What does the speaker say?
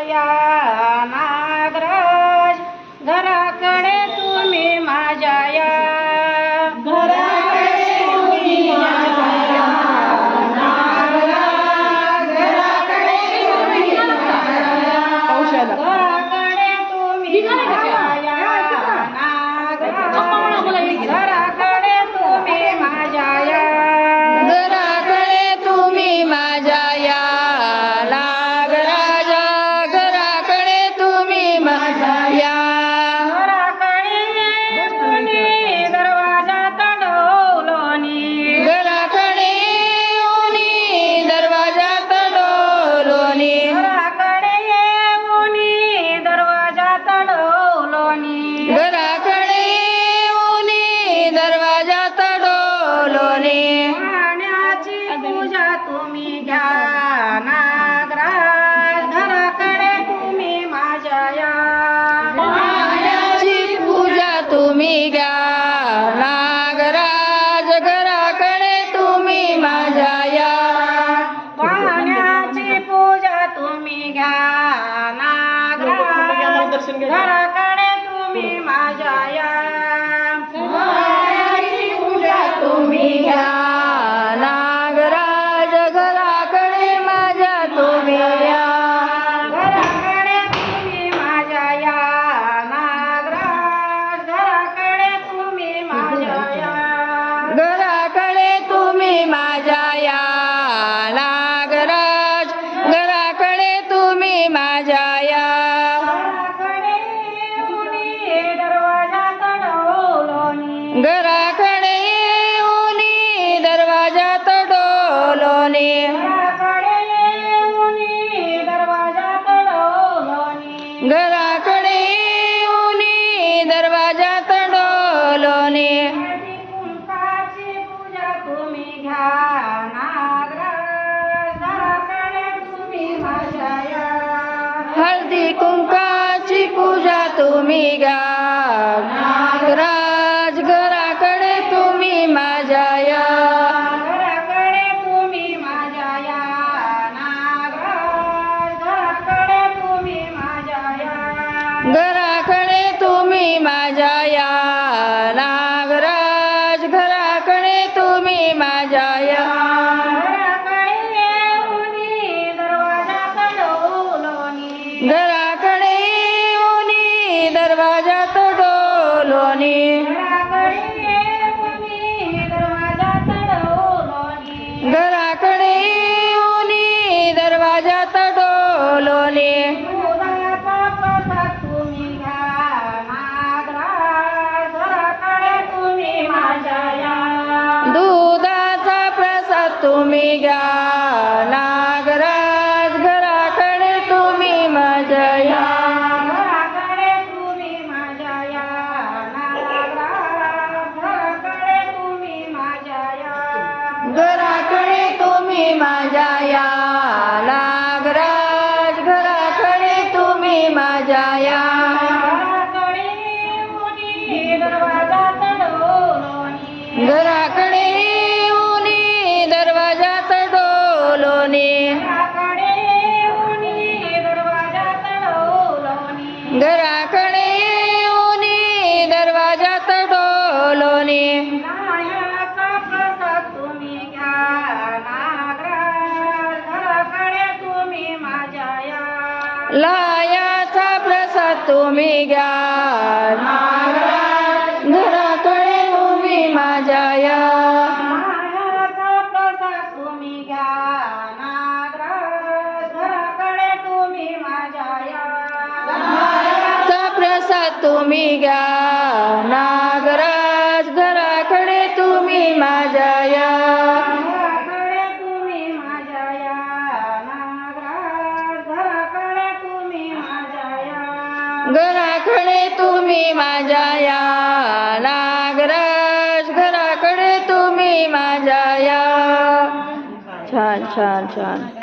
या नागराज घराकडे तुम्ही माझ्या या घराकडे तुम्ही माझ्या या नागराज घराकडे तुम्ही माझ्या या घराकडे तुम्ही माझ्या या नागराज घराकडे तुम्ही माझ्या या घराकडे तुम्ही माझ्या या नागराज घराकडे तुम्ही माझ्या या घराकडे कोणी दरवाजा तडवलोनी घराकडे उनी दरवाजा तडवलोनी घराकडे कोणी दरवाजा तडवलोनी घराकडे उनी दरवाजा तडवलोनी पाण्याची पूजा तुम्ही घ्या नागराज घराकडे तुम्ही माझ्या या पाण्याची पूजा तुम्ही घ्या नागराज घराकडे तुम्ही माझ्या या पाण्याची पूजा तुम्ही घ्या नागराज घराकडे तुम्ही माझ्या या पाण्याची पूजा तुम्ही घ्या नागराज घराकडे माझ्या तुम्ही या घराकडे तुम्ही माझ्या या नागराज घराकडे तुम्ही माझ्या या घराकडे तुम्ही माझ्या या नागराज घराकडे तुम्ही माझ्या या घराकडे उनी दरवाजा तडवलोनी घराकडे उनी दरवाजा तडवलोनी घराकडे उनी दरवाजा तडवलोनी घराकडे उनी दरवाजा तडवलोनी हळदी कुंकाची पूजा तुम्ही घ्या नागराज घराकडे तुम्ही माझ्या या हळदी कुंकाची पूजा तुम्ही घ्या नागराज घराकडे तुम्ही माझ्या या घराकडे तुम्ही माझ्या या नागराज घराकडे तुम्ही माझ्या या घराकडे तुम्ही माझ्या या नागराज घराकडे तुम्ही माझ्या या घराकडे उनी दरवाजा तडवलोनी घराकडे उनी दरवाजा तडवलोनी घराकडे उनी दरवाजा तडवलोनी घराकडे उनी दरवाजा तडवलोनी दुधाचा प्रसाद तुम्ही घ्या नागराज घराकडे तुम्ही माझ्या या दुधाचा प्रसाद तुम्ही घ्या नागराज घराकडे तुम्ही माझ्या या घराकडे तुम्ही माझ्या या नागराज घराकडे तुम्ही माझ्या या घराकडे तुम्ही माझ्या या नागराज घराकडे तुम्ही माझ्या या घराकडे उनी दरवाजा तडवलोनी घराकडे उनी दरवाजा तडवलोनी घराकडे उनी दरवाजा तडवलोनी घराकडे उनी दरवाजा तडवलोनी नायाचा प्रसाद तुम्ही घ्या नागराज घराकडे तुम्ही माझ्या या लायाचा प्रसाद तुम्ही घ्या नागराज घराकडे तुम्ही माझ्या या नायाचा प्रसाद तुम्ही घ्या नागराज घराकडे तुम्ही माझ्या या चा प्रसाद तुम्ही घ्या नागराज घराकडे तुम्ही माझ्या या घराकडे तुम्ही माझ्या या नागराज घराकडे तुम्ही माझ्या या घराकडे तुम्ही माझ्या या नागराज घराकडे तुम्ही माझ्या या छान छान छान